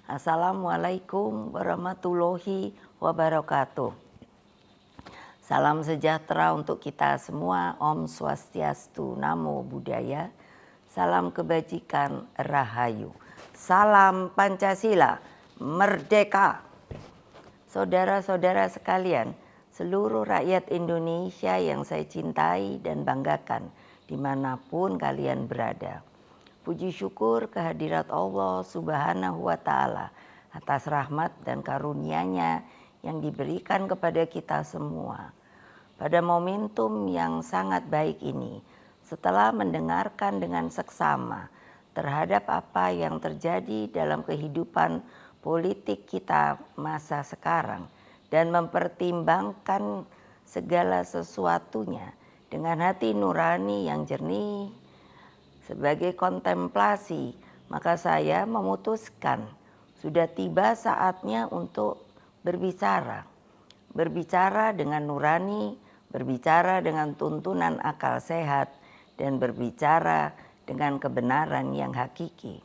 Assalamualaikum warahmatullahi wabarakatuh. Salam sejahtera untuk kita semua. Om Swastiastu, Namo Buddhaya. Salam kebajikan, Rahayu. Salam Pancasila, Merdeka. Saudara-saudara sekalian, seluruh rakyat Indonesia yang saya cintai dan banggakan dimanapun kalian berada. Puji syukur kehadirat Allah Subhanahu wa Ta'ala atas rahmat dan karunia-Nya yang diberikan kepada kita semua. Pada momentum yang sangat baik ini, setelah mendengarkan dengan seksama terhadap apa yang terjadi dalam kehidupan politik kita masa sekarang dan mempertimbangkan segala sesuatunya dengan hati nurani yang jernih, sebagai kontemplasi, maka saya memutuskan sudah tiba saatnya untuk berbicara. Berbicara dengan nurani, berbicara dengan tuntunan akal sehat, dan berbicara dengan kebenaran yang hakiki.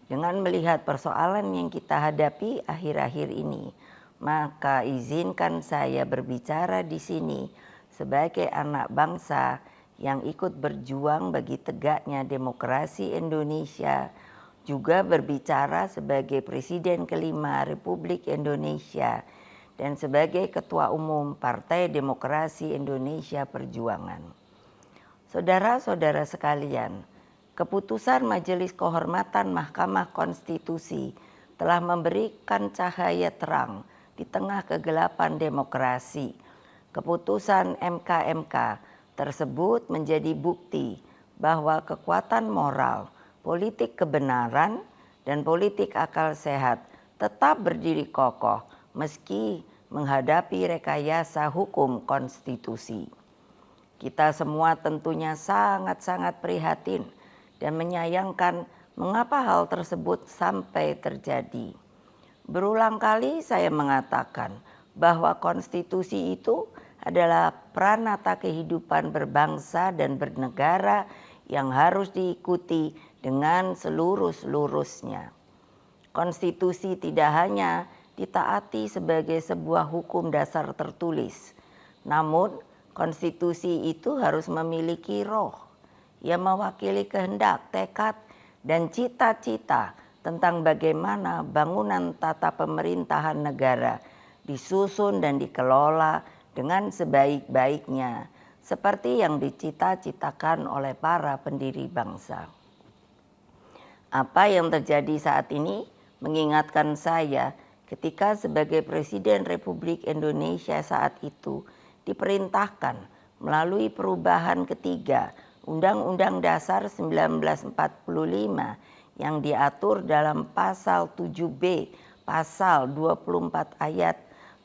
Dengan melihat persoalan yang kita hadapi akhir-akhir ini, maka izinkan saya berbicara di sini sebagai anak bangsa yang ikut berjuang bagi tegaknya demokrasi Indonesia, juga berbicara sebagai Presiden kelima Republik Indonesia dan sebagai Ketua Umum Partai Demokrasi Indonesia Perjuangan. Saudara-saudara sekalian, keputusan Majelis Kehormatan Mahkamah Konstitusi telah memberikan cahaya terang di tengah kegelapan demokrasi. Keputusan MK tersebut menjadi bukti bahwa kekuatan moral, politik kebenaran, dan politik akal sehat tetap berdiri kokoh meski menghadapi rekayasa hukum konstitusi. Kita semua tentunya sangat-sangat prihatin dan menyayangkan mengapa hal tersebut sampai terjadi. Berulang kali saya mengatakan bahwa konstitusi itu adalah pranata kehidupan berbangsa dan bernegara yang harus diikuti dengan seluruh-seluruhnya. Konstitusi tidak hanya ditaati sebagai sebuah hukum dasar tertulis, namun konstitusi itu harus memiliki roh yang mewakili kehendak, tekad, dan cita-cita tentang bagaimana bangunan tata pemerintahan negara disusun dan dikelola dengan sebaik-baiknya, seperti yang dicita-citakan oleh para pendiri bangsa. Apa yang terjadi saat ini mengingatkan saya ketika sebagai Presiden Republik Indonesia saat itu diperintahkan melalui perubahan ketiga Undang-Undang Dasar 1945 yang diatur dalam pasal 7B, pasal 24 ayat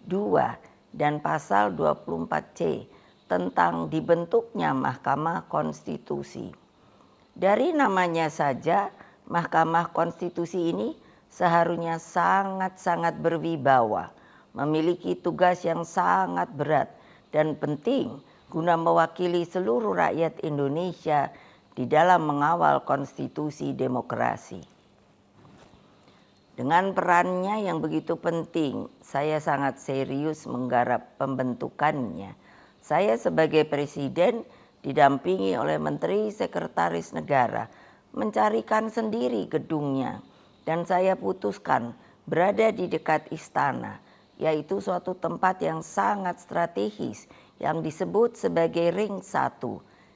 2 dan pasal 24C tentang dibentuknya Mahkamah Konstitusi. Dari namanya saja, Mahkamah Konstitusi ini seharusnya sangat-sangat berwibawa, memiliki tugas yang sangat berat dan penting guna mewakili seluruh rakyat Indonesia di dalam mengawal konstitusi demokrasi. Dengan perannya yang begitu penting, saya sangat serius menggarap pembentukannya. Saya sebagai Presiden didampingi oleh Menteri Sekretaris Negara mencarikan sendiri gedungnya, dan saya putuskan berada di dekat istana, yaitu suatu tempat yang sangat strategis yang disebut sebagai Ring 1,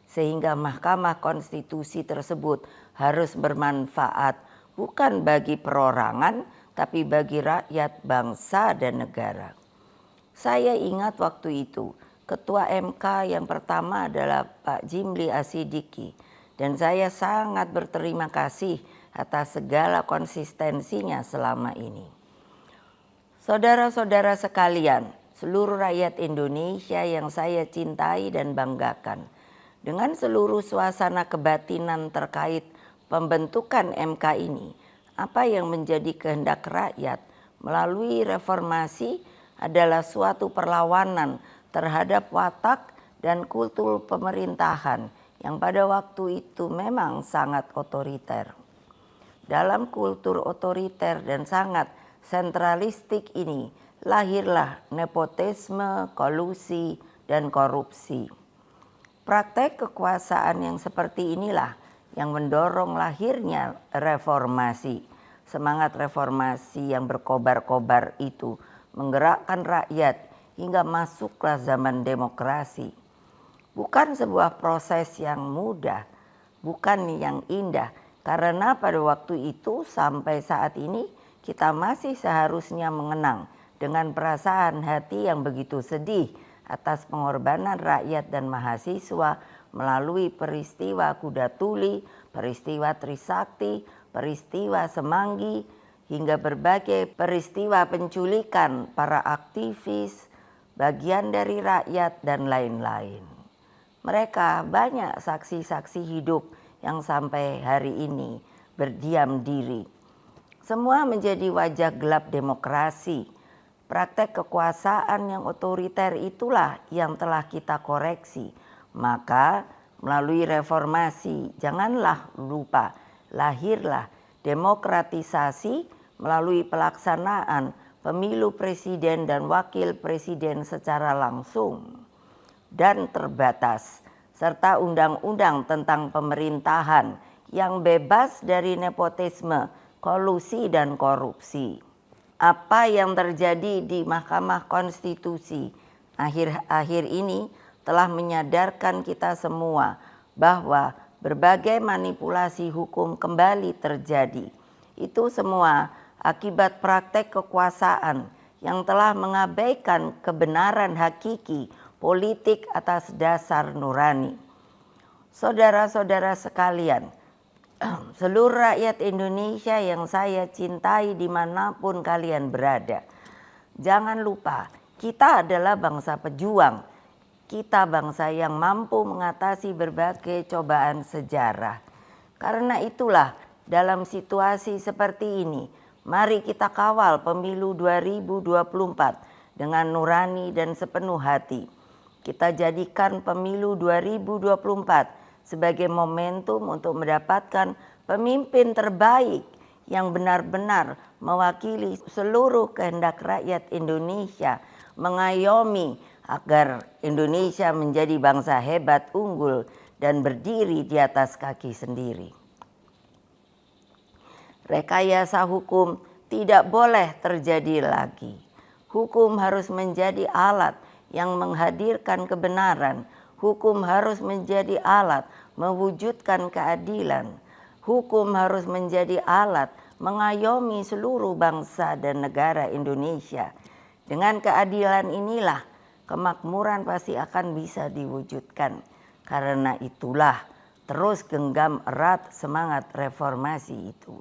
sehingga Mahkamah Konstitusi tersebut harus bermanfaat bukan bagi perorangan, tapi bagi rakyat, bangsa, dan negara. Saya ingat waktu itu, Ketua MK yang pertama adalah Pak Jimli Asidiki, dan saya sangat berterima kasih atas segala konsistensinya selama ini. Saudara-saudara sekalian, seluruh rakyat Indonesia yang saya cintai dan banggakan, dengan seluruh suasana kebatinan terkait pembentukan MK ini, apa yang menjadi kehendak rakyat melalui reformasi adalah suatu perlawanan terhadap watak dan kultur pemerintahan yang pada waktu itu memang sangat otoriter. Dalam kultur otoriter dan sangat sentralistik ini lahirlah nepotisme, kolusi, dan korupsi. Praktek kekuasaan yang seperti inilah yang mendorong lahirnya reformasi. Semangat reformasi yang berkobar-kobar itu menggerakkan rakyat hingga masuklah zaman demokrasi. Bukan sebuah proses yang mudah, bukan yang indah, karena pada waktu itu sampai saat ini kita masih seharusnya mengenang dengan perasaan hati yang begitu sedih atas pengorbanan rakyat dan mahasiswa melalui peristiwa Kuda Tuli, peristiwa Trisakti, peristiwa Semanggi, hingga berbagai peristiwa penculikan para aktivis, bagian dari rakyat, dan lain-lain. Mereka banyak saksi-saksi hidup yang sampai hari ini berdiam diri. Semua menjadi wajah gelap demokrasi. Praktek kekuasaan yang otoriter itulah yang telah kita koreksi. Maka melalui reformasi janganlah lupa lahirlah demokratisasi melalui pelaksanaan pemilu presiden dan wakil presiden secara langsung dan terbatas, serta undang-undang tentang pemerintahan yang bebas dari nepotisme, kolusi, dan korupsi. Apa yang terjadi di Mahkamah Konstitusi akhir-akhir ini telah menyadarkan kita semua bahwa berbagai manipulasi hukum kembali terjadi. Itu semua akibat praktek kekuasaan yang telah mengabaikan kebenaran hakiki politik atas dasar nurani. Saudara-saudara sekalian, seluruh rakyat Indonesia yang saya cintai dimanapun kalian berada, jangan lupa kita adalah bangsa pejuang. Kita bangsa yang mampu mengatasi berbagai cobaan sejarah. Karena itulah dalam situasi seperti ini, mari kita kawal pemilu 2024 dengan nurani dan sepenuh hati. Kita jadikan pemilu 2024 sebagai momentum untuk mendapatkan pemimpin terbaik yang benar-benar mewakili seluruh kehendak rakyat Indonesia, mengayomi agar Indonesia menjadi bangsa hebat, unggul, dan berdiri di atas kaki sendiri. Rekayasa hukum tidak boleh terjadi lagi. Hukum harus menjadi alat yang menghadirkan kebenaran. Hukum harus menjadi alat mewujudkan keadilan. Hukum harus menjadi alat mengayomi seluruh bangsa dan negara Indonesia. Dengan keadilan inilah kemakmuran pasti akan bisa diwujudkan. Karena itulah terus genggam erat semangat reformasi itu.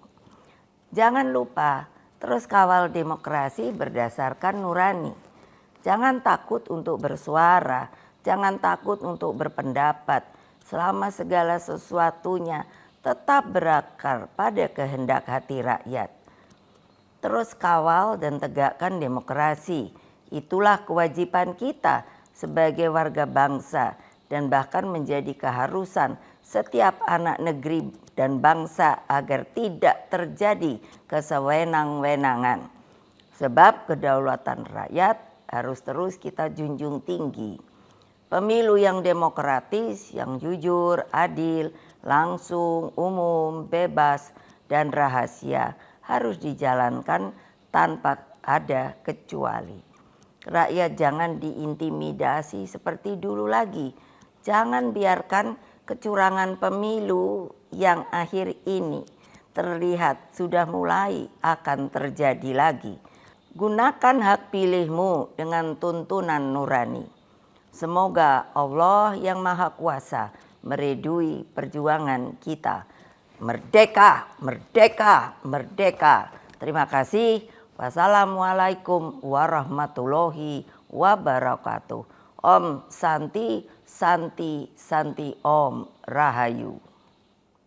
Jangan lupa terus kawal demokrasi berdasarkan nurani. Jangan takut untuk bersuara, jangan takut untuk berpendapat, selama segala sesuatunya tetap berakar pada kehendak hati rakyat. Terus kawal dan tegakkan demokrasi. Itulah kewajiban kita sebagai warga bangsa dan bahkan menjadi keharusan setiap anak negeri dan bangsa agar tidak terjadi kesewenang-wenangan. Sebab kedaulatan rakyat harus terus kita junjung tinggi. Pemilu yang demokratis, yang jujur, adil, langsung, umum, bebas, dan rahasia harus dijalankan tanpa ada kecuali. Rakyat jangan diintimidasi seperti dulu lagi. Jangan biarkan kecurangan pemilu yang akhir ini terlihat sudah mulai akan terjadi lagi. Gunakan hak pilihmu dengan tuntunan nurani. Semoga Allah yang Maha Kuasa meridui perjuangan kita. Merdeka, merdeka, merdeka. Terima kasih. Wassalamualaikum warahmatullahi wabarakatuh. Om Santi, Santi, Santi Om Rahayu.